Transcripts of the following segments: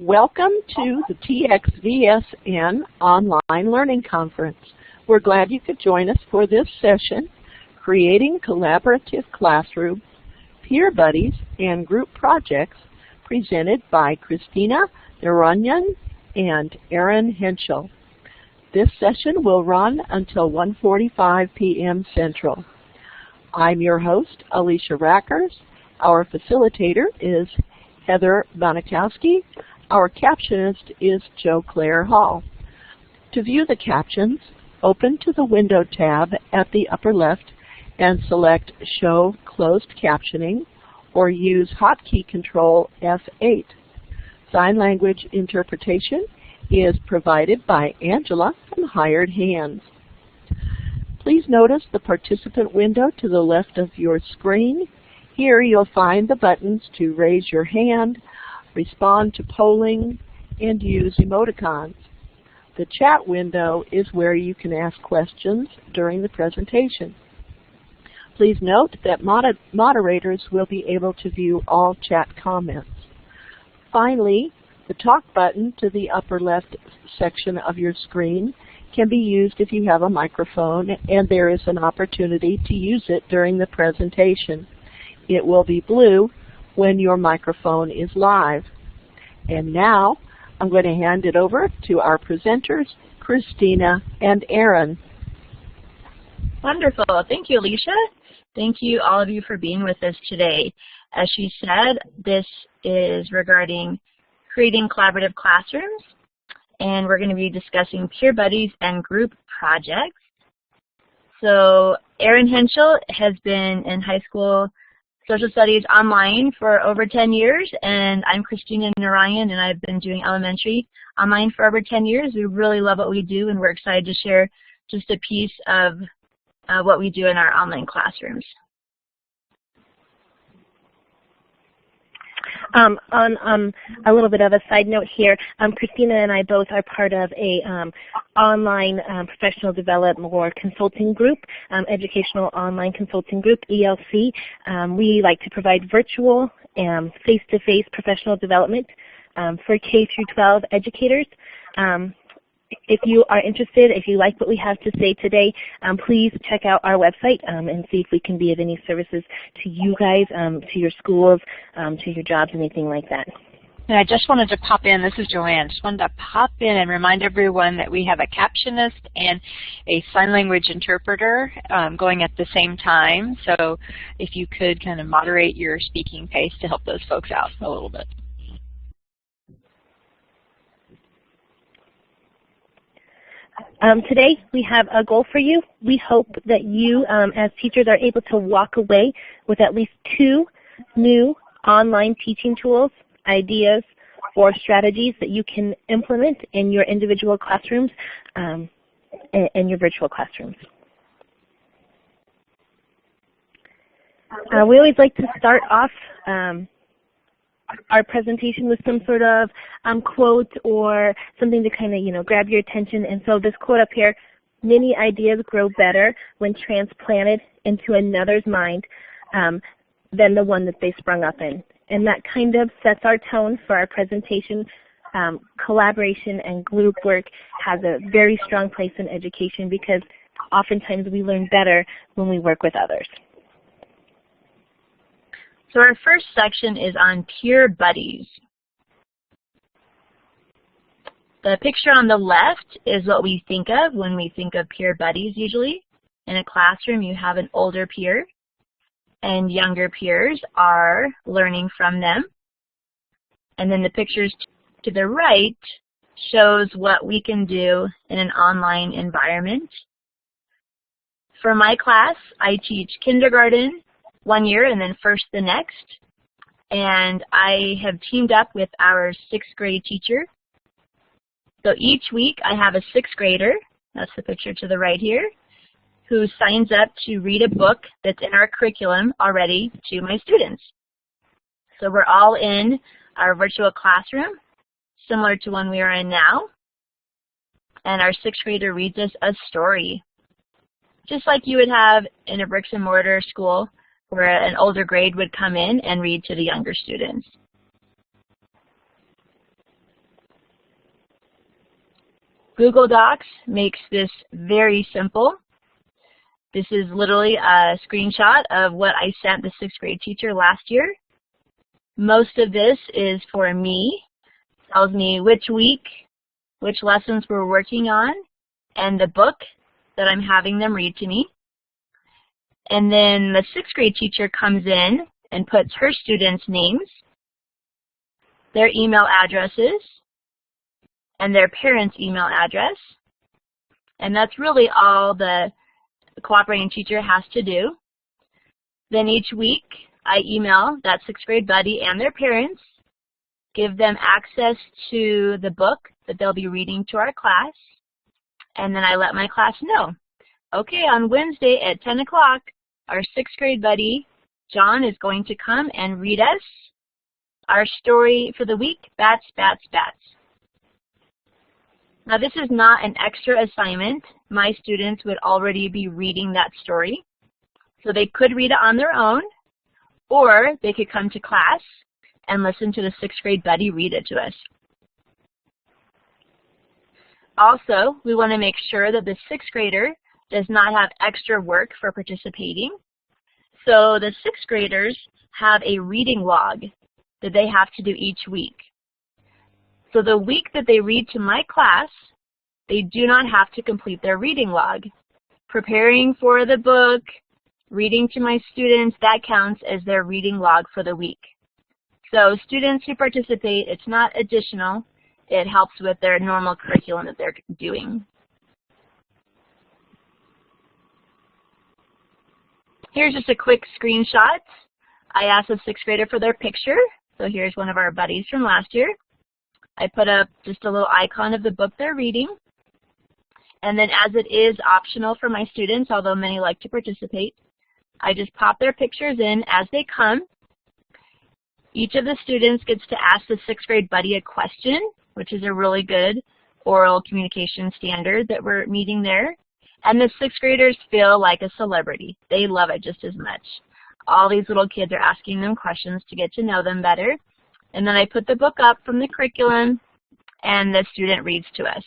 Welcome to the TxVSN Online Learning Conference. We're glad you could join us for this session, Creating Collaborative Classrooms, Peer Buddies, and Group Projects, presented by Christina, Narayan, and Erin Henschel. This session will run until 1:45 p.m. Central. I'm your host, Alicia Rackers. Our facilitator is Heather Bonikowski. Our captionist is Jo Claire Hall. To view the captions, open to the Window tab at the upper left and select Show Closed Captioning, or use Hotkey Control F8. Sign language interpretation is provided by Angela from Hired Hands. Please notice the participant window to the left of your screen. Here you'll find the buttons to raise your hand, respond to polling, and use emoticons. The chat window is where you can ask questions during the presentation. Please note that moderators will be able to view all chat comments. Finally, the talk button to the upper left section of your screen can be used if you have a microphone, and there is an opportunity to use it during the presentation. It will be blue when your microphone is live. And now, I'm going to hand it over to our presenters, Christina and Erin. Wonderful. Thank you, Alicia. Thank you, all of you, for being with us today. As she said, this is regarding creating collaborative classrooms, and we're going to be discussing peer buddies and group projects. So Erin Henschel has been in high school social studies online for over 10 years, and I'm Christina Narayan, and I've been doing elementary online for over 10 years. We really love what we do, and we're excited to share just a piece of what we do in our online classrooms. On a little bit of a side note here, Christina and I both are part of a online professional development or consulting group, educational online consulting group, ELC. We like to provide virtual face-to-face professional development for K through 12 educators. If you are interested, if you like what we have to say today, please check out our website and see if we can be of any services to you guys, to your schools, to your jobs, anything like that. And I just wanted to pop in, this is Joanne, just wanted to pop in and remind everyone that we have a captionist and a sign language interpreter going at the same time. So if you could kind of moderate your speaking pace to help those folks out a little bit. Today we have a goal for you. We hope that you, as teachers, are able to walk away with at least 2 new online teaching tools, ideas, or strategies that you can implement in your individual classrooms and your virtual classrooms. We always like to start off our presentation with some sort of quote or something to kind of, grab your attention. And so this quote up here, many ideas grow better when transplanted into another's mind than the one that they sprung up in. And that kind of sets our tone for our presentation. Collaboration and group work has a very strong place in education because oftentimes we learn better when we work with others. So our first section is on peer buddies. The picture on the left is what we think of when we think of peer buddies usually. In a classroom, you have an older peer, and younger peers are learning from them. And then the pictures to the right shows what we can do in an online environment. For my class, I teach kindergarten 1 year and then first the next. And I have teamed up with our 6th grade teacher. So each week I have a 6th grader, that's the picture to the right here, who signs up to read a book that's in our curriculum already to my students. So we're all in our virtual classroom, similar to one we are in now. And our 6th grader reads us a story, just like you would have in a bricks and mortar school, where an older grade would come in and read to the younger students. Google Docs makes this very simple. This is literally a screenshot of what I sent the 6th grade teacher last year. Most of this is for me. It tells me which week, which lessons we're working on, and the book that I'm having them read to me. And then the 6th grade teacher comes in and puts her students' names, their email addresses, and their parents' email address. And that's really all the cooperating teacher has to do. Then each week, I email that 6th grade buddy and their parents, give them access to the book that they'll be reading to our class, and then I let my class know. Okay, on Wednesday at 10 o'clock, our 6th grade buddy, John, is going to come and read us our story for the week, Bats, Bats, Bats. Now this is not an extra assignment. My students would already be reading that story. So they could read it on their own, or they could come to class and listen to the 6th grade buddy read it to us. Also, we want to make sure that the 6th grader does not have extra work for participating. So the 6th graders have a reading log that they have to do each week. So the week that they read to my class, they do not have to complete their reading log. Preparing for the book, reading to my students, that counts as their reading log for the week. So students who participate, it's not additional. It helps with their normal curriculum that they're doing. Here's just a quick screenshot. I asked a 6th grader for their picture. So here's one of our buddies from last year. I put up just a little icon of the book they're reading. And then as it is optional for my students, although many like to participate, I just pop their pictures in as they come. Each of the students gets to ask the 6th grade buddy a question, which is a really good oral communication standard that we're meeting there. And the 6th graders feel like a celebrity. They love it just as much. All these little kids are asking them questions to get to know them better. And then I put the book up from the curriculum, and the student reads to us.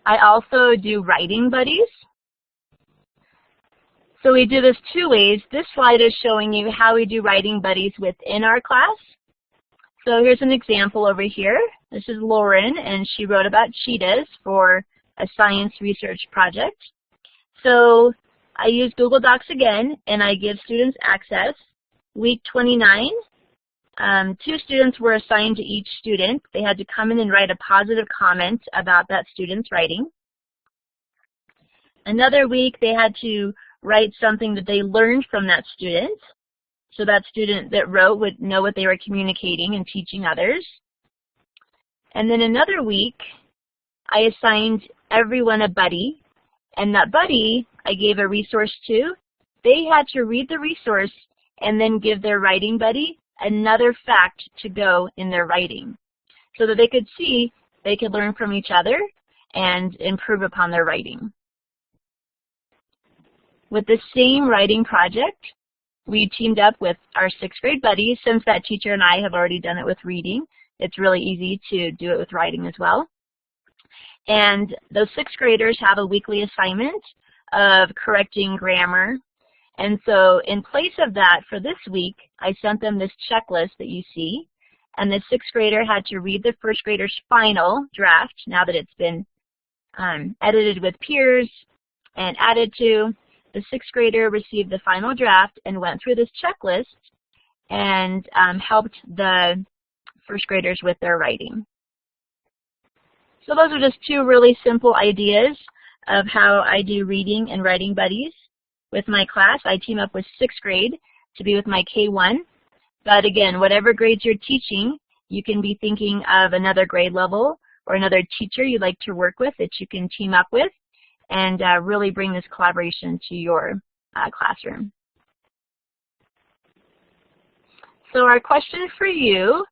I also do writing buddies. So we do this 2 ways. This slide is showing you how we do writing buddies within our class. So here's an example over here. This is Lauren, and she wrote about cheetahs for a science research project. So I use Google Docs again, and I give students access. Week 29, 2 students were assigned to each student. They had to come in and write a positive comment about that student's writing. Another week, they had to write something that they learned from that student. So that student that wrote would know what they were communicating and teaching others. And then another week, I assigned everyone a buddy. And that buddy, I gave a resource to. They had to read the resource and then give their writing buddy another fact to go in their writing so that they could see they could learn from each other and improve upon their writing. With the same writing project, we teamed up with our 6th grade buddies. Since that teacher and I have already done it with reading, it's really easy to do it with writing as well. And those 6th graders have a weekly assignment of correcting grammar. And so in place of that, for this week, I sent them this checklist that you see. And the 6th grader had to read the 1st grader's final draft, now that it's been edited with peers and added to. The 6th grader received the final draft and went through this checklist and helped the 1st graders with their writing. So those are just 2 really simple ideas of how I do reading and writing buddies. With my class, I team up with 6th grade to be with my K1. But again, whatever grades you're teaching, you can be thinking of another grade level or another teacher you'd like to work with that you can team up with and really bring this collaboration to your classroom. So our question for you,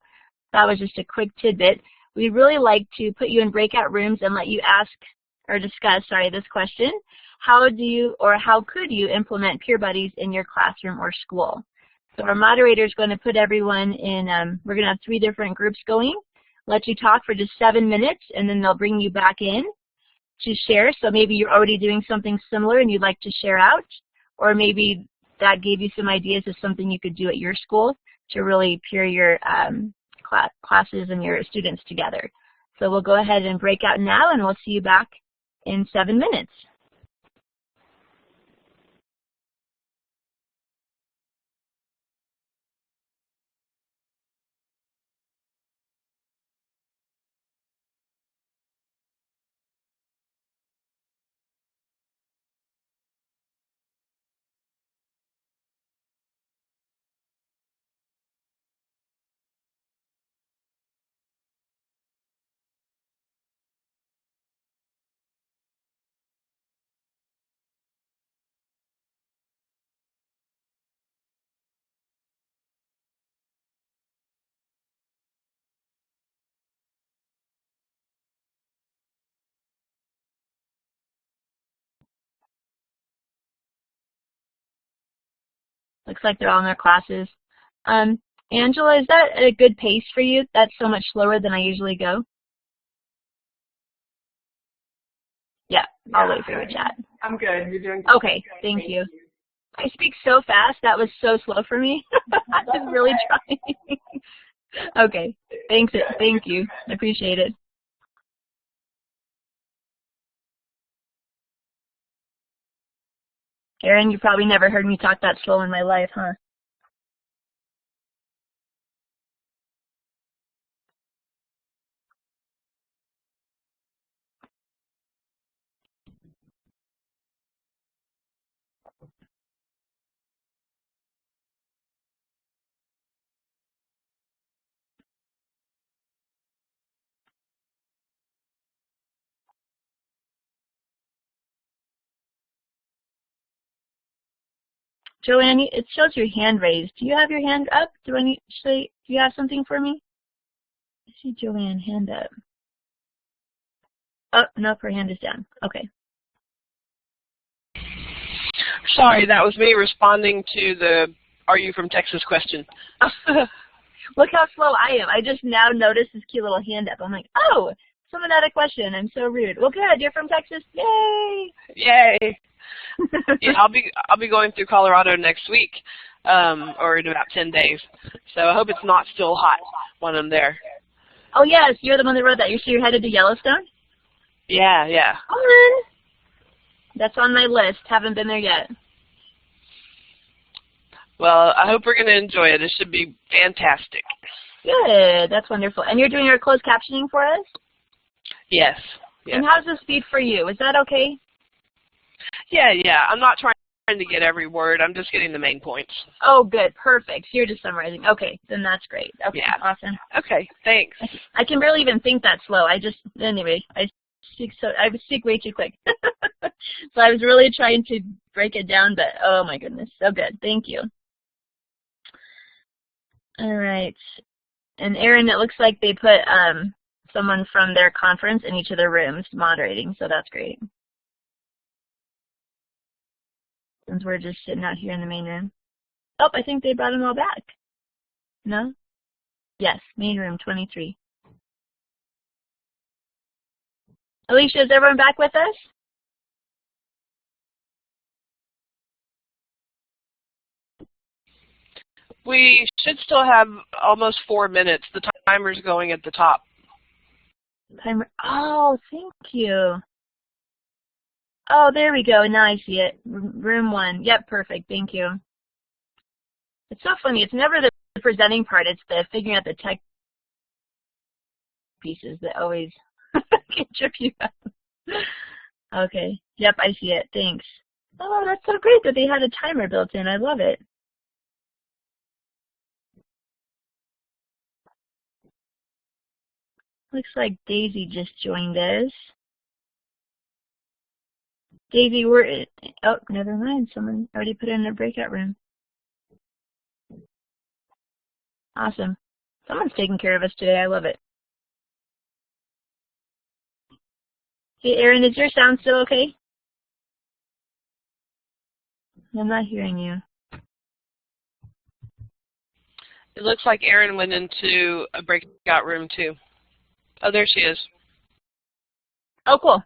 that was just a quick tidbit. We'd really like to put you in breakout rooms and let you ask or discuss, this question. How do you or how could you implement peer buddies in your classroom or school? So our moderator is going to put everyone in, we're going to have 3 different groups going, let you talk for just 7 minutes, and then they'll bring you back in to share. So maybe you're already doing something similar and you'd like to share out, or maybe that gave you some ideas of something you could do at your school to really peer your classes and your students together. So we'll go ahead and break out now, and we'll see you back in 7 minutes. Looks like they're all in their classes. Angela, is that a good pace for you? That's so much slower than I usually go. Yeah, I'll wait for your chat. I'm good. You're doing good. Okay, thank you. I speak so fast. That was so slow for me. I was really trying. Okay, thanks. Thank you. I appreciate it. Erin, you probably never heard me talk that slow in my life, huh? Joanne, it shows your hand raised. Do you have your hand up? Do you have something for me? I see Joanne, hand up. Oh, no, her hand is down. Okay. Sorry, that was me responding to the "Are you from Texas?" question. Look how slow I am. I just now noticed this cute little hand up. I'm like, oh, someone had a question. I'm so rude. Well, good. You're from Texas. Yay! Yay! Yeah, I'll be going through Colorado next week, or in about 10 days. So I hope it's not still hot when I'm there. Oh yes, you're the one that wrote that. You're headed to Yellowstone? Yeah, yeah. Fun. That's on my list. Haven't been there yet. Well, I hope we're going to enjoy it. It should be fantastic. Good. That's wonderful. And you're doing your closed captioning for us? Yes. Yes. And how's the speed for you? Is that okay? Yeah, yeah. I'm not trying to get every word. I'm just getting the main points. Oh, good. Perfect. So you're just summarizing. Okay, then that's great. Okay, yeah. Awesome. Okay, thanks. I can barely even think that slow. Anyway, I speak way too quick. So I was really trying to break it down, but oh my goodness, so good. Thank you. All right. And Erin, it looks like they put someone from their conference in each of their rooms moderating, so that's great. Since we're just sitting out here in the main room. Oh, I think they brought them all back. No? Yes, main room 23. Alicia, is everyone back with us? We should still have almost 4 minutes. The timer's going at the top. Timer. Oh, thank you. Oh, there we go. Now I see it. Room 1. Yep, perfect. Thank you. It's so funny. It's never the presenting part. It's the figuring out the tech pieces that always can trip you up. Okay. Yep, I see it. Thanks. Oh, that's so great that they had a timer built in. I love it. Looks like Daisy just joined us. Daisy, oh, never mind. Someone already put it in a breakout room. Awesome. Someone's taking care of us today. I love it. Hey, Erin, is your sound still okay? I'm not hearing you. It looks like Erin went into a breakout room too. Oh, there she is. Oh, cool.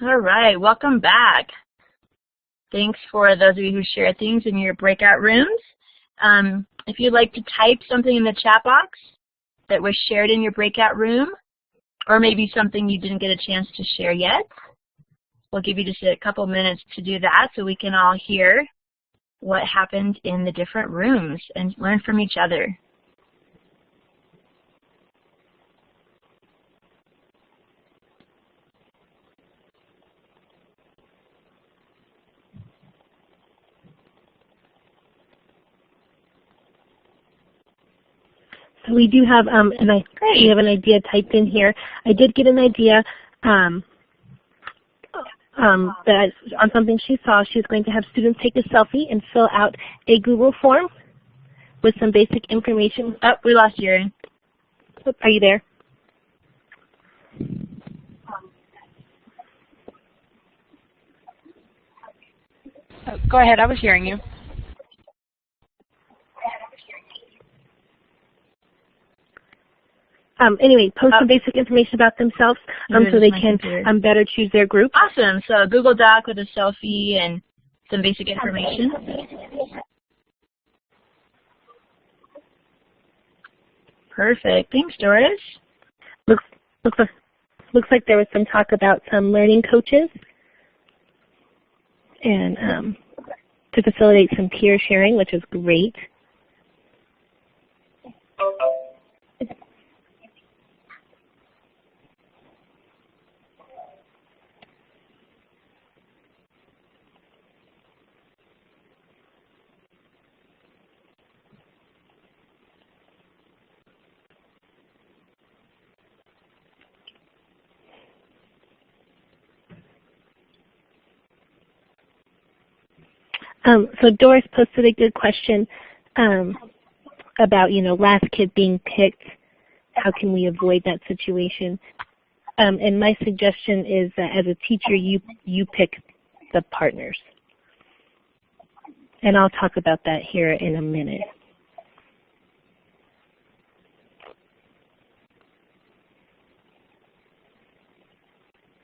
All right, welcome back. Thanks for those of you who share things in your breakout rooms. If you'd like to type something in the chat box that was shared in your breakout room, or maybe something you didn't get a chance to share yet, we'll give you just a couple minutes to do that so we can all hear what happened in the different rooms and learn from each other. So we do have, we have an idea typed in here. I did get an idea that on something she saw. She was going to have students take a selfie and fill out a Google form with some basic information. Oh, we lost you, Erin. Are you there? Oh, go ahead, I was hearing you. Anyway, post some basic information about themselves so they can better choose their group. Awesome. So a Google Doc with a selfie and some basic information. Perfect. Thanks, Doris. Looks like there was some talk about some learning coaches and to facilitate some peer sharing, which is great. So Doris posted a good question about, last kid being picked. How can we avoid that situation? And my suggestion is that as a teacher, you pick the partners. And I'll talk about that here in a minute.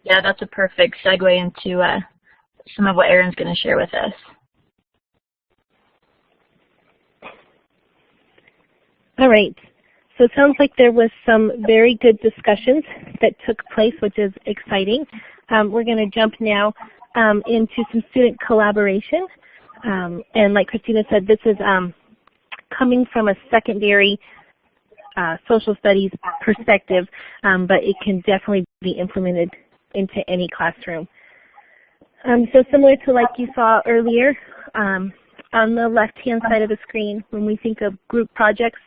Yeah, that's a perfect segue into some of what Erin's going to share with us. All right. So it sounds like there was some very good discussions that took place, which is exciting. We're going to jump now into some student collaboration. And like Christina said, this is coming from a secondary social studies perspective, but it can definitely be implemented into any classroom. So similar to like you saw earlier, on the left-hand side of the screen, when we think of group projects,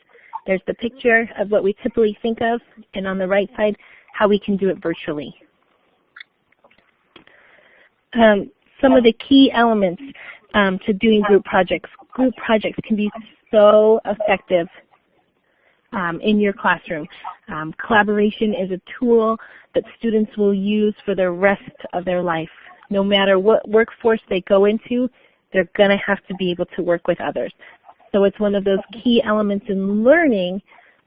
there's the picture of what we typically think of, and on the right side, how we can do it virtually. Some of the key elements to doing group projects. Group projects can be so effective in your classroom. Collaboration is a tool that students will use for the rest of their life. No matter what workforce they go into, they're going to have to be able to work with others. So it's one of those key elements in learning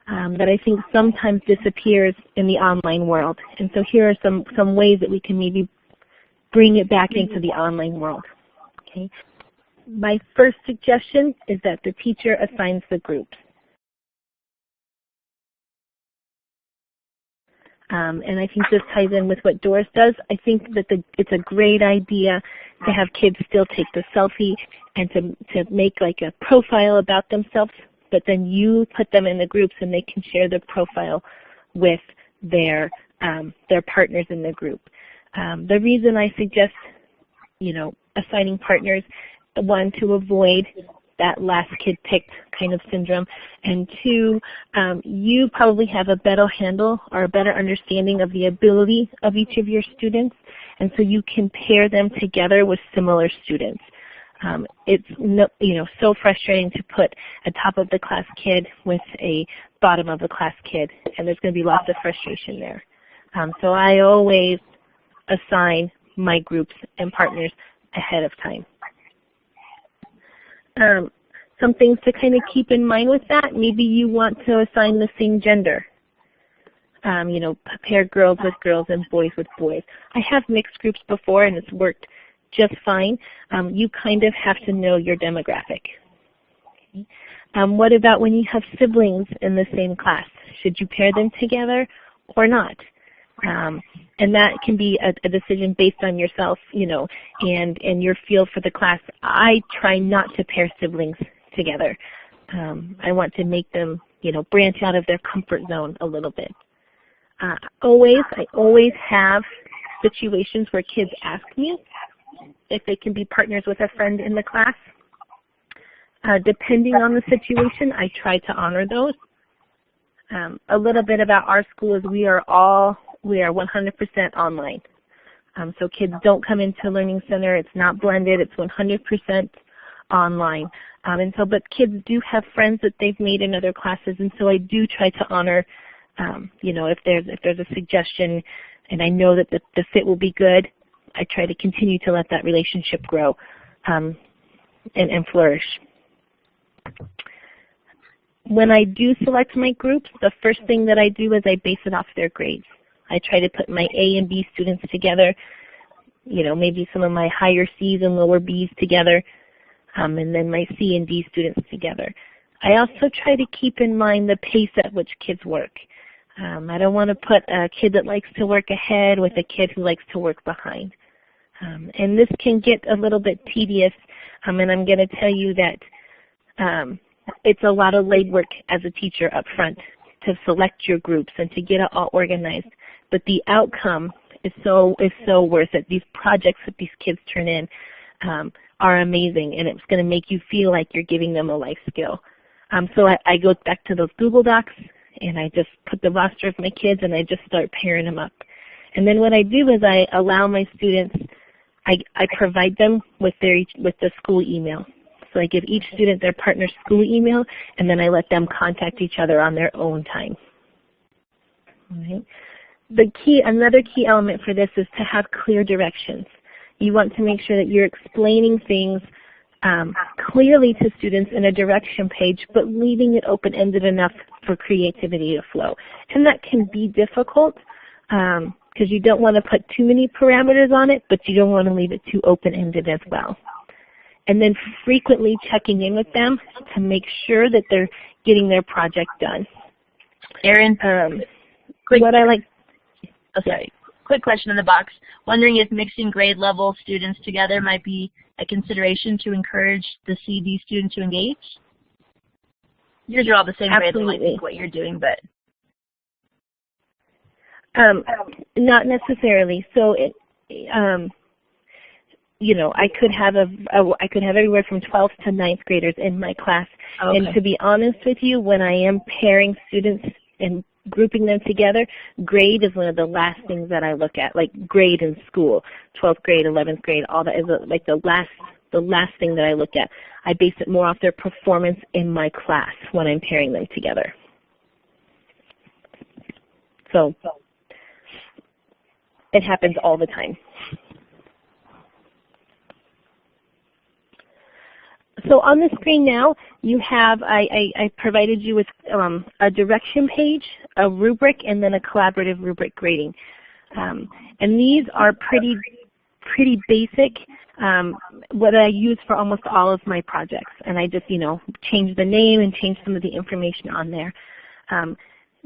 that I think sometimes disappears in the online world. And so here are some ways that we can maybe bring it back into the online world. Okay. My first suggestion is that the teacher assigns the groups. And I think this ties in with what Doris does. I think that it's a great idea to have kids still take the selfie and to make like a profile about themselves, but then you put them in the groups and they can share the profile with their partners in the group. The reason I suggest, assigning partners, one, to avoid that last kid picked kind of syndrome, and two, you probably have a better handle or a better understanding of the ability of each of your students, and so you can pair them together with similar students. It's so frustrating to put a top of the class kid with a bottom of the class kid, and there's going to be lots of frustration there. So I always assign my groups and partners ahead of time. Some things to kind of keep in mind with that, maybe you want to assign the same gender. Pair girls with girls and boys with boys. I have mixed groups before and it's worked just fine. You kind of have to know your demographic. Okay. What about when you have siblings in the same class? Should you pair them together or not? And that can be a decision based on yourself, and your feel for the class. I try not to pair siblings together. I want to make them, branch out of their comfort zone a little bit. I always have situations where kids ask me if they can be partners with a friend in the class. Depending on the situation, I try to honor those. A little bit about our school is we are 100% online. So kids don't come into Learning Center. It's not blended. It's 100% online. But kids do have friends that they've made in other classes, and so I do try to honor, if there's a suggestion and I know that the fit will be good, I try to continue to let that relationship grow and flourish. When I do select my groups, the first thing that I do is I base it off their grades. I try to put my A and B students together, maybe some of my higher C's and lower B's together, and then my C and D students together. I also try to keep in mind the pace at which kids work. I don't want to put a kid that likes to work ahead with a kid who likes to work behind. And this can get a little bit tedious, and I'm going to tell you that it's a lot of legwork as a teacher up front to select your groups and to get it all organized. But the outcome is so worth it. These projects that these kids turn in are amazing, and it's going to make you feel like you're giving them a life skill. So I go back to those Google Docs, and I just put the roster of my kids, and I just start pairing them up. And then what I do is I allow my students I provide them with the school email. So I give each student their partner's school email, and then I let them contact each other on their own time. All right. Another key element for this is to have clear directions. You want to make sure that you're explaining things clearly to students in a direction page, but leaving it open-ended enough for creativity to flow. And that can be difficult because you don't want to put too many parameters on it, but you don't want to leave it too open-ended as well. And then frequently checking in with them to make sure that they're getting their project done. Erin, quick question in the box. Wondering if mixing grade level students together might be a consideration to encourage the CD student to engage? Yours are all the same grade level, I think, what you're doing, but not necessarily. So you know, I could have anywhere from 12th to 9th graders in my class. Okay. And to be honest with you, when I am pairing students and grouping them together, grade is one of the last things that I look at, like grade in school, 12th grade, 11th grade, all that is like the last thing that I look at. I base it more off their performance in my class when I'm pairing them together. So it happens all the time. So on the screen now, you have, I provided you with a direction page, a rubric, and then a collaborative rubric grading. And these are pretty basic, what I use for almost all of my projects. And I just, you know, change the name and change some of the information on there.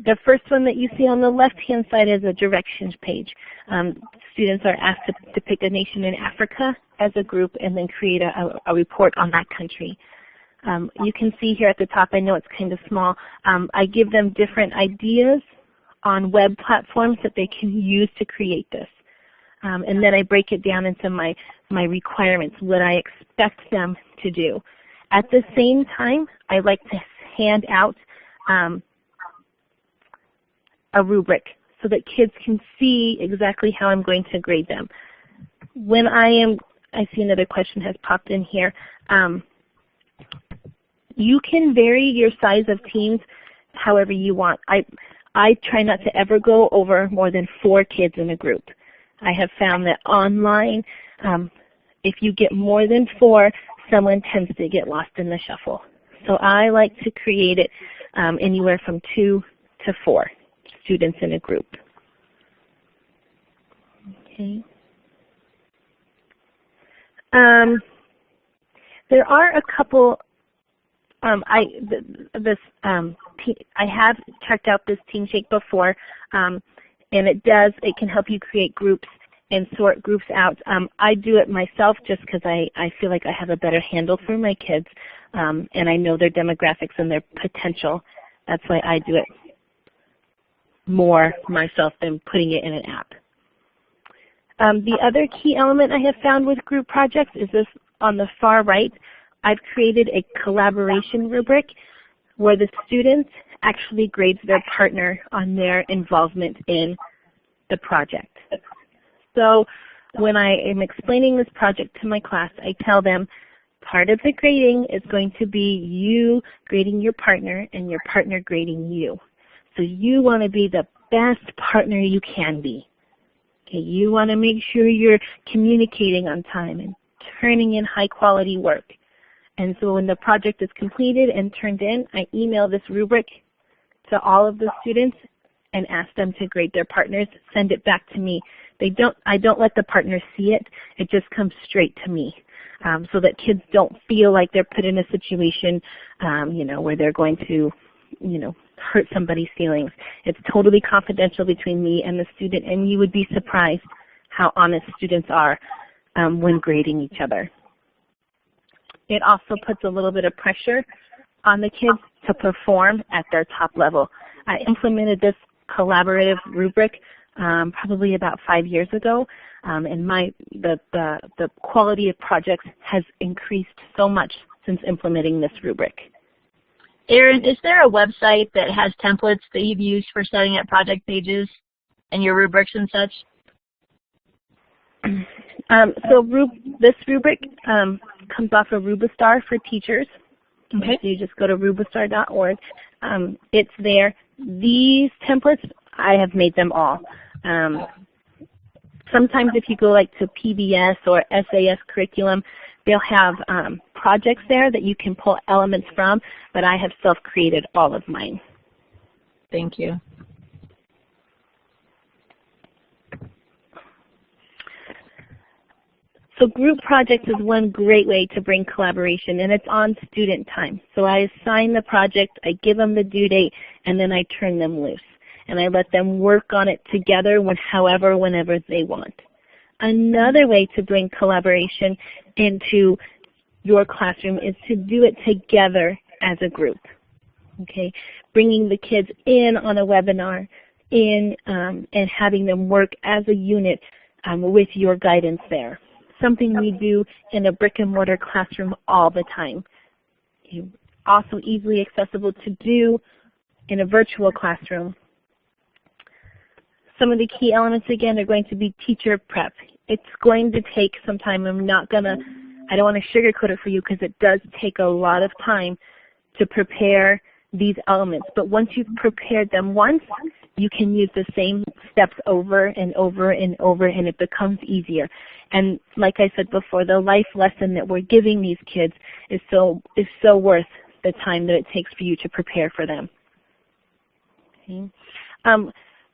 The first one that you see on the left-hand side is a directions page. Students are asked to pick a nation in Africa as a group and then create a report on that country. You can see here at the top, I know it's kind of small, I give them different ideas on web platforms that they can use to create this. And then I break it down into my requirements, what I expect them to do. At the same time, I like to hand out a rubric so that kids can see exactly how I'm going to grade them. When I see another question has popped in here. You can vary your size of teams however you want. I try not to ever go over more than 4 kids in a group. I have found that online, if you get more than 4, someone tends to get lost in the shuffle. So I like to create it anywhere from 2 to 4 students in a group. Okay. There are a couple. I have checked out this TeamShake before, and it can help you create groups and sort groups out. I do it myself just because I feel like I have a better handle for my kids, and I know their demographics and their potential. That's why I do it more myself than putting it in an app. The other key element I have found with group projects is this on the far right. I've created a collaboration rubric where the students actually grade their partner on their involvement in the project. So when I am explaining this project to my class, I tell them part of the grading is going to be you grading your partner and your partner grading you. So you want to be the best partner you can be. Okay, you want to make sure you're communicating on time and turning in high quality work. And so when the project is completed and turned in, I email this rubric to all of the students and ask them to grade their partners, send it back to me. I don't let the partners see it. It just comes straight to me, so that kids don't feel like they're put in a situation, where they're going to, hurt somebody's feelings. It's totally confidential between me and the student, and you would be surprised how honest students are when grading each other. It also puts a little bit of pressure on the kids to perform at their top level. I implemented this collaborative rubric probably about 5 years ago, and the quality of projects has increased so much since implementing this rubric. Erin, is there a website that has templates that you've used for setting up project pages and your rubrics and such? This rubric comes off of Rubastar for teachers. Okay. So you just go to rubastar.org. It's there. These templates, I have made them all. Sometimes if you go like to PBS or SAS curriculum, they'll have projects there that you can pull elements from, but I have self-created all of mine. Thank you. So group projects is one great way to bring collaboration, and it's on student time. So I assign the project, I give them the due date, and then I turn them loose. And I let them work on it together whenever they want. Another way to bring collaboration into your classroom is to do it together as a group. Okay, bringing the kids in on a webinar and having them work as a unit with your guidance there. Something we do in a brick and mortar classroom all the time. Also easily accessible to do in a virtual classroom. Some of the key elements again are going to be teacher prep. It's going to take some time. I don't want to sugarcoat it for you because it does take a lot of time to prepare these elements. But once you've prepared them once, you can use the same steps over and over and over, and it becomes easier. And like I said before, the life lesson that we're giving these kids is so worth the time that it takes for you to prepare for them. Okay.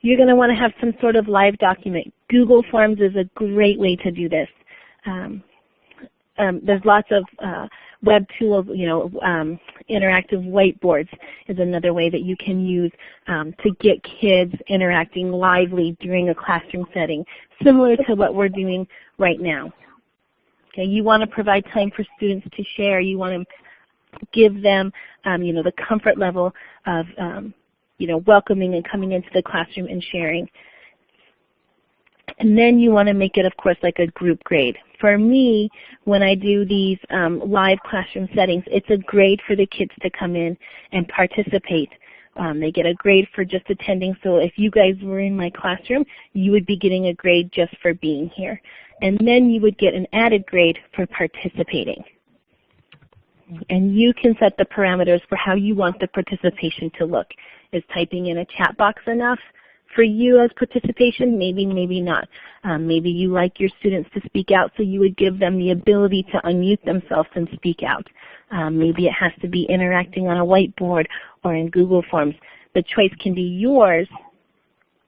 You're going to want to have some sort of live document. Google Forms is a great way to do this. There's lots of web tools, interactive whiteboards is another way that you can use to get kids interacting lively during a classroom setting, similar to what we're doing right now. Okay, you want to provide time for students to share. You want to give them, the comfort level of, welcoming and coming into the classroom and sharing. And then you want to make it, of course, like a group grade. For me, when I do these live classroom settings, it's a grade for the kids to come in and participate. They get a grade for just attending. So if you guys were in my classroom, you would be getting a grade just for being here. And then you would get an added grade for participating. And you can set the parameters for how you want the participation to look. Is typing in a chat box enough for you as participation? Maybe, maybe not. Maybe you like your students to speak out, so you would give them the ability to unmute themselves and speak out. Maybe it has to be interacting on a whiteboard or in Google Forms. The choice can be yours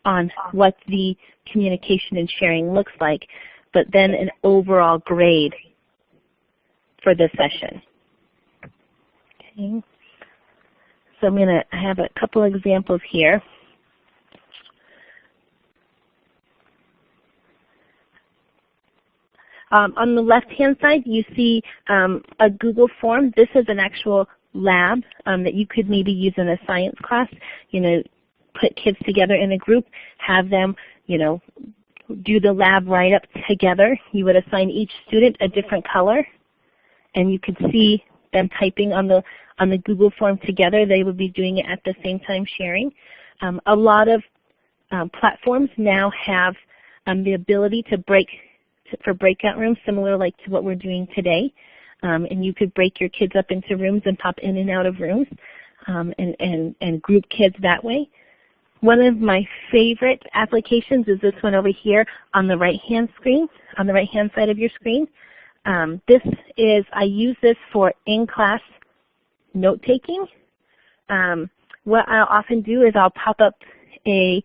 on what the communication and sharing looks like, but then an overall grade for the session. Okay. So I have a couple examples here. On the left-hand side, you see a Google form. This is an actual lab that you could maybe use in a science class. Put kids together in a group, have them, do the lab write-up together. You would assign each student a different color, and you could see them typing on the Google form together. They would be doing it at the same time sharing. A lot of platforms now have the ability to for breakout rooms, similar like to what we're doing today. And you could break your kids up into rooms and pop in and out of rooms and group kids that way. One of my favorite applications is this one over here on the right-hand screen, on the right-hand side of your screen. I use this for in-class note-taking. What I'll often do is I'll pop up a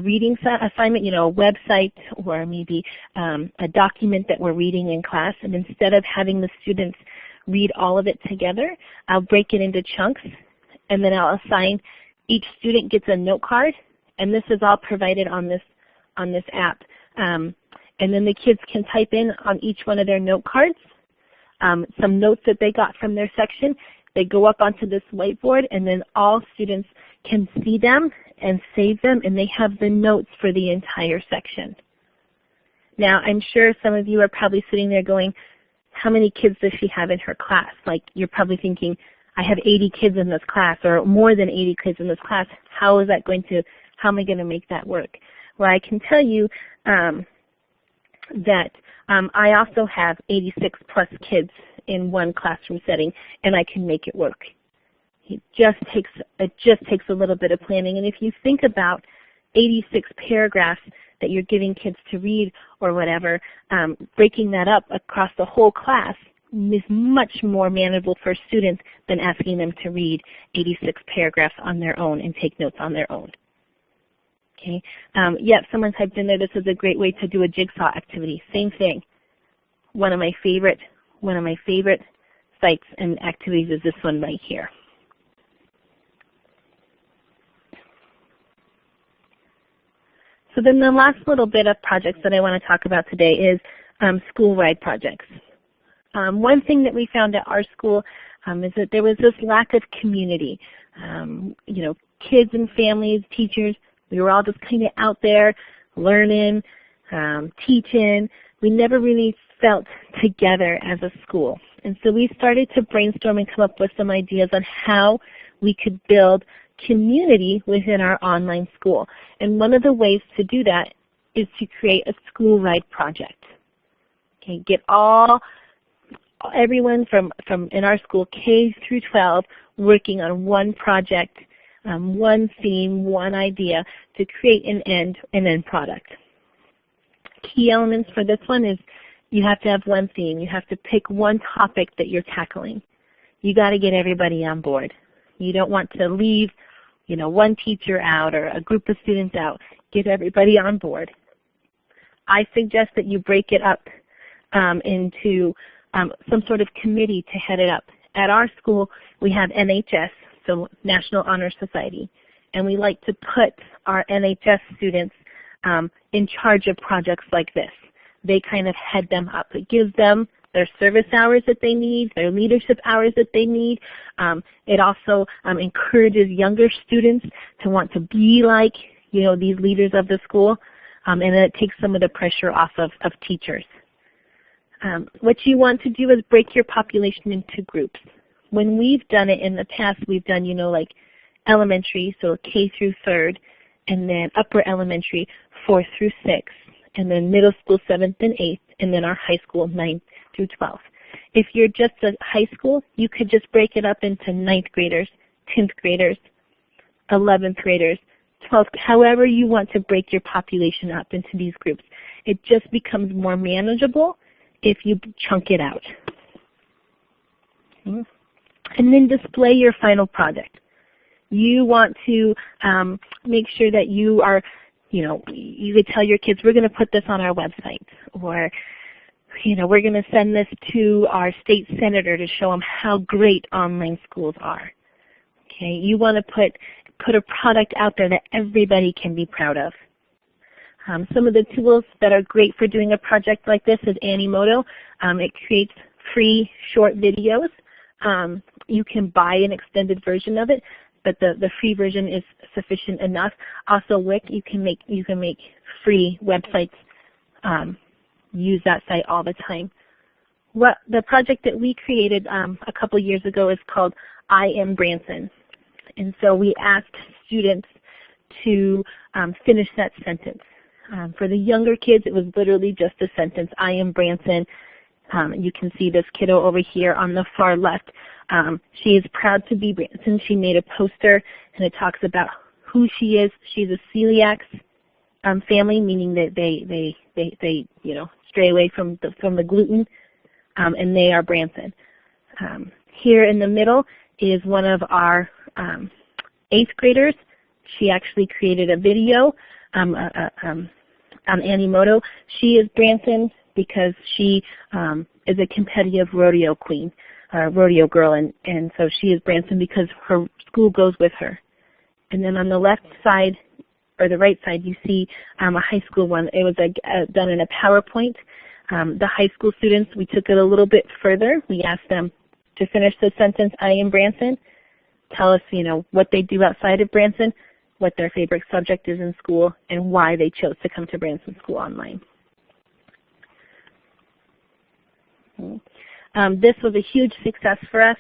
reading assignment, a website or maybe a document that we're reading in class, and instead of having the students read all of it together, I'll break it into chunks, and then I'll assign each student gets a note card, and this is all provided on this app. And then the kids can type in on each one of their note cards some notes that they got from their section. They go up onto this whiteboard, and then all students can see them and save them, and they have the notes for the entire section. Now, I'm sure some of you are probably sitting there going, how many kids does she have in her class? Like, you're probably thinking, I have 80 kids in this class, or more than 80 kids in this class. How am I going to make that work? Well, I can tell you, that I also have 86 plus kids in one classroom setting, and I can make it work. It just takes a little bit of planning. And if you think about 86 paragraphs that you're giving kids to read or whatever, breaking that up across the whole class is much more manageable for students than asking them to read 86 paragraphs on their own and take notes on their own. Okay. Yep, someone typed in there, this is a great way to do a jigsaw activity. Same thing. One of my favorite sites and activities is this one right here. So then the last little bit of projects that I want to talk about today is school-wide projects. One thing that we found at our school is that there was this lack of community. You know, kids and families, teachers, we were all just kind of out there learning, teaching. We never really felt together as a school. And so we started to brainstorm and come up with some ideas on how we could build community within our online school. And one of the ways to do that is to create a school-wide project. Okay, get everyone from in our school, K through 12, working on one project, one theme, one idea to create an end product. Key elements for this one is you have to have one theme. You have to pick one topic that you're tackling. You got to get everybody on board. You don't want to leave, you know, one teacher out or a group of students out. Get everybody on board. I suggest that you break it up into some sort of committee to head it up. At our school, we have NHS, so National Honor Society, and we like to put our NHS students in charge of projects like this. They kind of head them up. It gives them their service hours that they need, their leadership hours that they need. It also encourages younger students to want to be like, you know, these leaders of the school, and then it takes some of the pressure off of teachers. What you want to do is break your population into groups. When we've done it in the past, we've done, you know, like elementary, so K through 3rd, and then upper elementary, 4th through 6th, and then middle school, 7th and 8th, and then our high school, 9th through 12th. If you're just a high school, you could just break it up into 9th graders, 10th graders, 11th graders, 12th, however you want to break your population up into these groups. It just becomes more manageable if you chunk it out. Okay. And then display your final project. You want to make sure that you are, you know, you could tell your kids, we're going to put this on our website, or, you know, we're going to send this to our state senator to show them how great online schools are. Okay, you want to put a product out there that everybody can be proud of. Some of the tools that are great for doing a project like this is Animoto. It creates free short videos. You can buy an extended version of it, but the free version is sufficient enough. Also, Wix, you can make free websites. Use that site all the time. The project that we created a couple years ago is called I Am Branson, and so we asked students to finish that sentence. For the younger kids, it was literally just a sentence, I am Branson. You can see this kiddo over here on the far left. She is proud to be Branson. She made a poster, and it talks about who she is. She's a celiac family, meaning that they you know, stray away from the gluten, and they are Branson. Here in the middle is one of our 8th graders. She actually created a video on Animoto. She is Branson because she is a competitive rodeo queen, rodeo girl, and so she is Branson because her school goes with her. And then on the left side, or the right side, you see a high school one. It was done in a PowerPoint. The high school students, we took it a little bit further. We asked them to finish the sentence, I am Branson, tell us, you know, what they do outside of Branson, what their favorite subject is in school, and why they chose to come to Branson School Online. This was a huge success for us.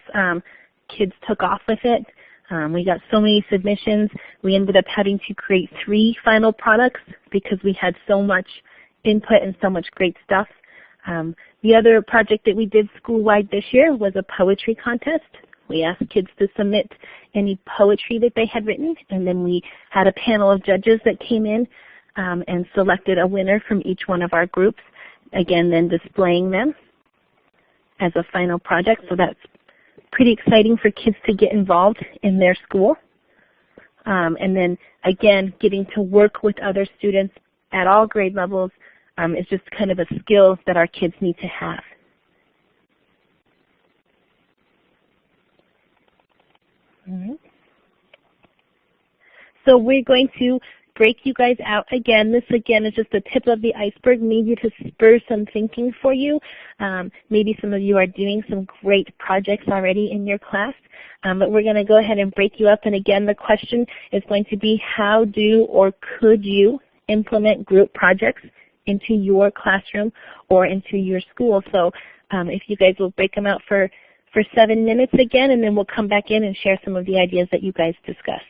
Kids took off with it. We got so many submissions. We ended up having to create 3 final products because we had so much input and so much great stuff. The other project that we did school-wide this year was a poetry contest. We asked kids to submit any poetry that they had written, and then we had a panel of judges that came in and selected a winner from each one of our groups, again then displaying them as a final project. So that's pretty exciting for kids to get involved in their school. And then again, getting to work with other students at all grade levels is just kind of a skill that our kids need to have. All right. So we're going to break you guys out again. This again is just the tip of the iceberg, maybe to spur some thinking for you. Maybe some of you are doing some great projects already in your class, but we're going to go ahead and break you up. And again, the question is going to be, how do or could you implement group projects into your classroom or into your school? So if you guys will break them out for 7 minutes again, and then we'll come back in and share some of the ideas that you guys discussed.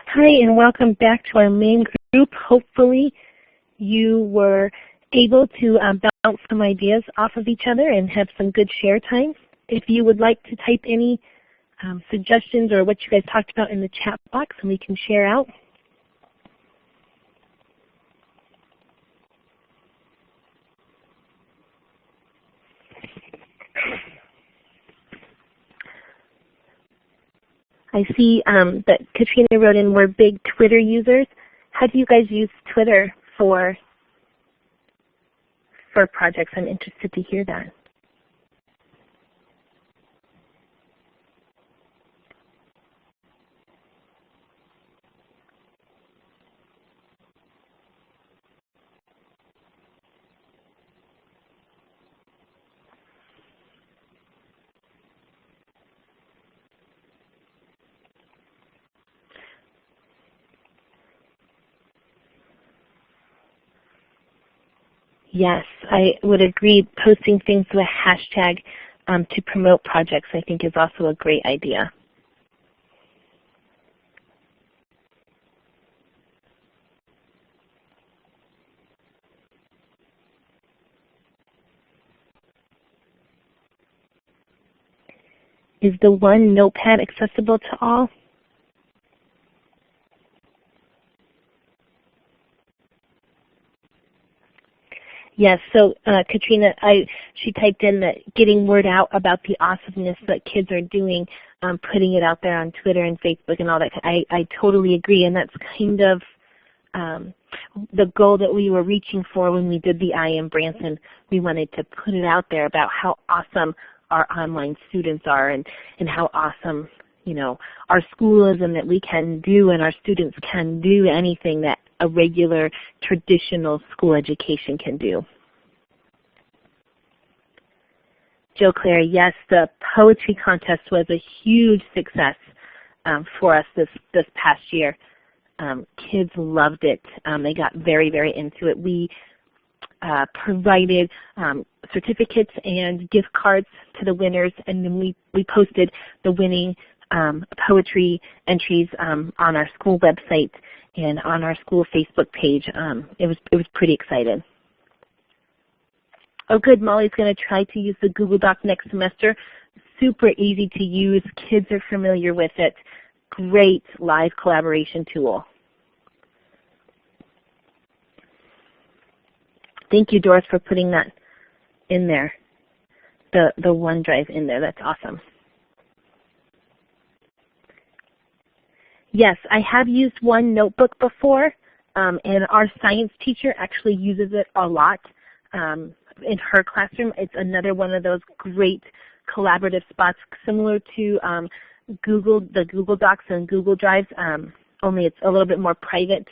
Hi, and welcome back to our main group. Hopefully you were able to bounce some ideas off of each other and have some good share time. If you would like to type any suggestions or what you guys talked about in the chat box, and we can share out. I see that Katrina wrote in, we're big Twitter users. How do you guys use Twitter for projects? I'm interested to hear that. Yes, I would agree. Posting things with a hashtag to promote projects, I think, is also a great idea. Is the one notepad accessible to all? Yes, so Katrina, she typed in that getting word out about the awesomeness that kids are doing, putting it out there on Twitter and Facebook and all that. I totally agree, and that's kind of the goal that we were reaching for when we did the I Am Branson. We wanted to put it out there about how awesome our online students are and how awesome, you know, our school is, and that we can do and our students can do anything that a regular traditional school education can do. Joe Claire, yes, the poetry contest was a huge success for us this past year. Kids loved it. They got very, very into it. We provided certificates and gift cards to the winners, and then we posted the winning poetry entries on our school website and on our school Facebook page. It was pretty exciting. Oh good, Molly's going to try to use the Google Doc next semester. Super easy to use. Kids are familiar with it. Great live collaboration tool. Thank you, Doris, for putting that in there, the OneDrive in there. That's awesome. Yes, I have used OneNotebook before, and our science teacher actually uses it a lot in her classroom. It's another one of those great collaborative spots, similar to the Google Docs and Google Drives, only it's a little bit more private.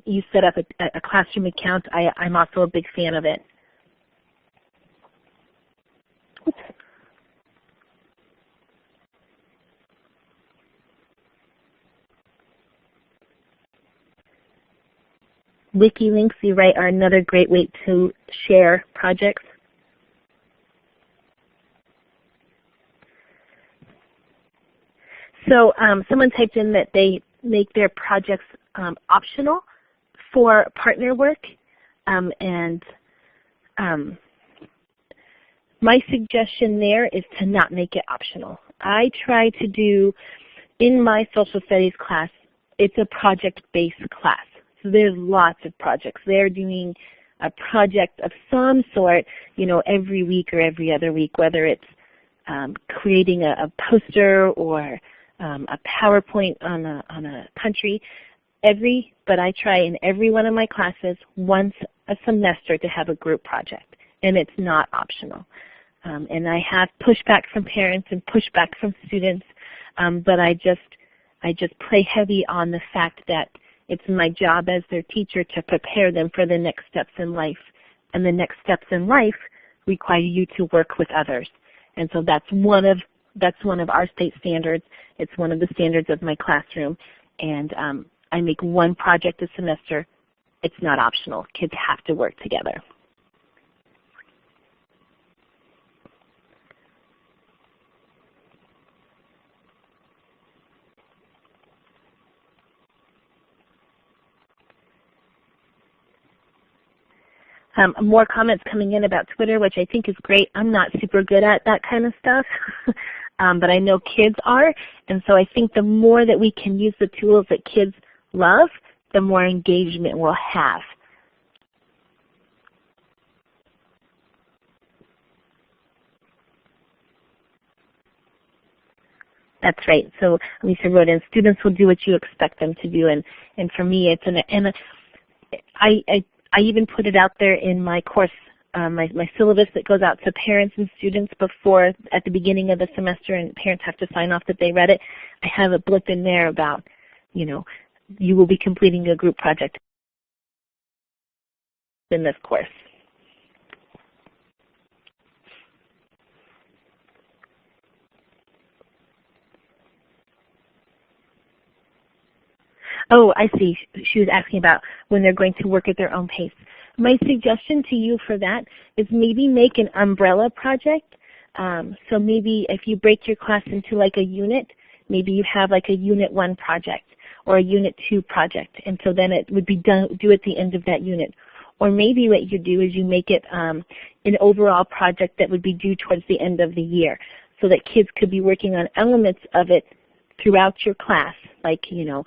You set up a classroom account. I'm also a big fan of it. Oops. Wiki links, you write, are another great way to share projects. So someone typed in that they make their projects optional for partner work, my suggestion there is to not make it optional. I try to do, in my social studies class, it's a project-based class. So there's lots of projects. They're doing a project of some sort, you know, every week or every other week, whether it's creating a poster or a PowerPoint on a country. But I try in every one of my classes once a semester to have a group project, and it's not optional. And I have pushback from parents and pushback from students, but I just play heavy on the fact that it's my job as their teacher to prepare them for the next steps in life, and the next steps in life require you to work with others. And so that's one of our state standards. It's one of the standards of my classroom, and I make one project a semester. It's not optional. Kids have to work together. More comments coming in about Twitter, which I think is great. I'm not super good at that kind of stuff, but I know kids are, and so I think the more that we can use the tools that kids love, the more engagement we'll have. That's right. So Lisa wrote in, students will do what you expect them to do, and for me, it's I even put it out there in my course, my syllabus that goes out to parents and students before, at the beginning of the semester, and parents have to sign off that they read it. I have a blip in there about, you know, you will be completing a group project in this course. Oh, I see. She was asking about when they're going to work at their own pace. My suggestion to you for that is maybe make an umbrella project. So maybe if you break your class into like a unit, maybe you have like a Unit 1 project or a Unit 2 project, and so then it would be due at the end of that unit. Or maybe what you do is you make it an overall project that would be due towards the end of the year, so that kids could be working on elements of it throughout your class, like, you know,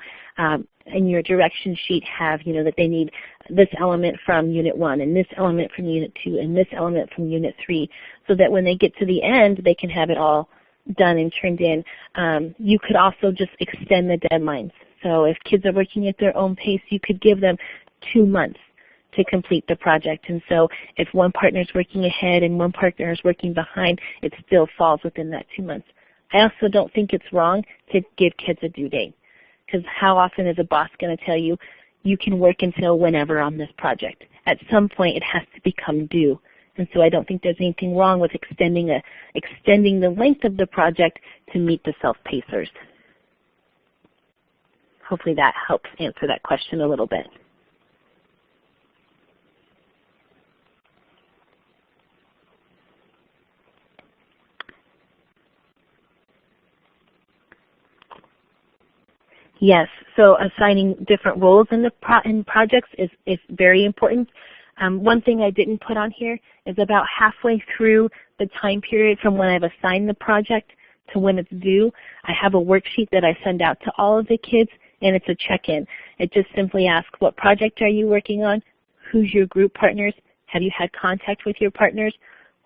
in your direction sheet have, you know, that they need this element from Unit 1 and this element from Unit 2 and this element from Unit 3, so that when they get to the end, they can have it all done and turned in. You could also just extend the deadlines. So if kids are working at their own pace, you could give them 2 months to complete the project. And so if one partner is working ahead and one partner is working behind, it still falls within that 2 months. I also don't think it's wrong to give kids a due date, because how often is a boss going to tell you, you can work until whenever on this project? At some point it has to become due. And so I don't think there's anything wrong with extending the length of the project to meet the self-pacers. Hopefully that helps answer that question a little bit. Yes, so assigning different roles in projects is very important. One thing I didn't put on here is about halfway through the time period from when I've assigned the project to when it's due, I have a worksheet that I send out to all of the kids, and it's a check-in. It just simply asks, what project are you working on? Who's your group partners? Have you had contact with your partners?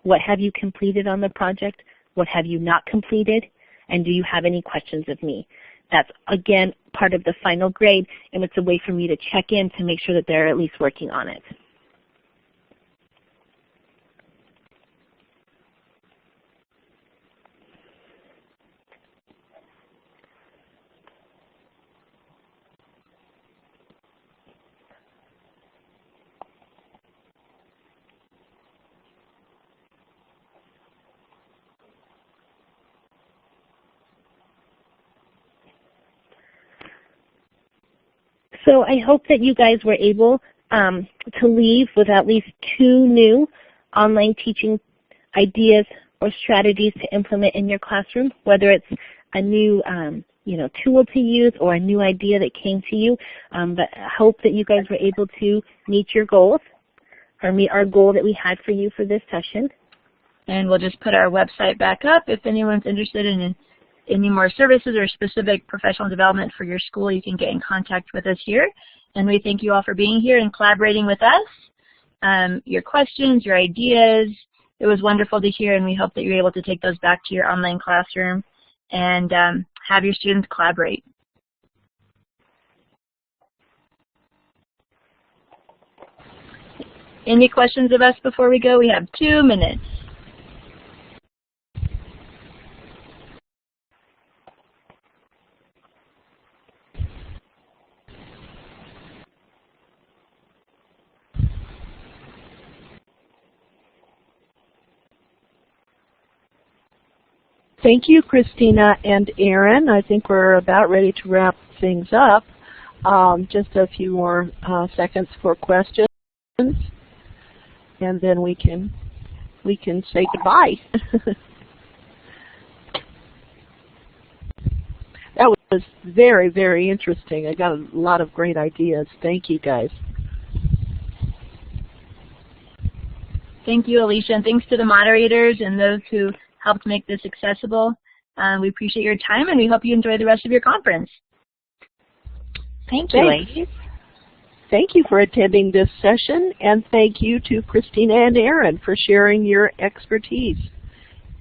What have you completed on the project? What have you not completed? And do you have any questions of me? That's, again, part of the final grade, and it's a way for me to check in to make sure that they're at least working on it. So I hope that you guys were able to leave with at least 2 new online teaching ideas or strategies to implement in your classroom, whether it's a new tool to use or a new idea that came to you. But I hope that you guys were able to meet your goals or meet our goal that we had for you for this session. And we'll just put our website back up. If anyone's interested in any more services or specific professional development for your school, you can get in contact with us here. And we thank you all for being here and collaborating with us. Your questions, your ideas, it was wonderful to hear, and we hope that you're able to take those back to your online classroom and have your students collaborate. Any questions of us before we go? We have 2 minutes. Thank you, Christina and Erin. I think we're about ready to wrap things up. Just a few more seconds for questions, and then we can say goodbye. That was very, very interesting. I got a lot of great ideas. Thank you, guys. Thank you, Alicia, and thanks to the moderators and those who helped make this accessible. We appreciate your time, and we hope you enjoy the rest of your conference. Thank you, ladies. Thank you for attending this session, and thank you to Christina and Erin for sharing your expertise.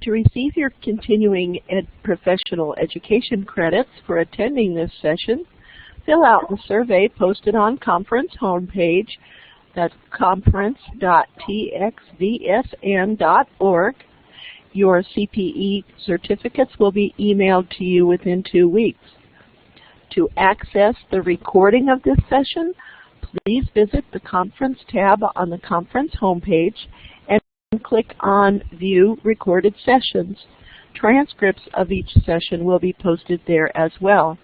To receive your continuing professional education credits for attending this session, fill out the survey posted on conference homepage. That's conference.txvsn.org. Your CPE certificates will be emailed to you within 2 weeks. To access the recording of this session, please visit the Conference tab on the conference homepage and click on View Recorded Sessions. Transcripts of each session will be posted there as well.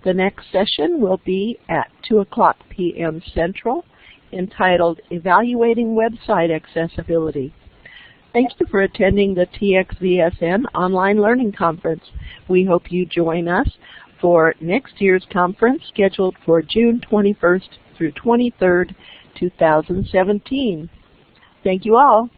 The next session will be at 2:00 p.m. Central, entitled Evaluating Website Accessibility. Thank you for attending the TxVSN Online Learning Conference. We hope you join us for next year's conference scheduled for June 21st through 23rd, 2017. Thank you all.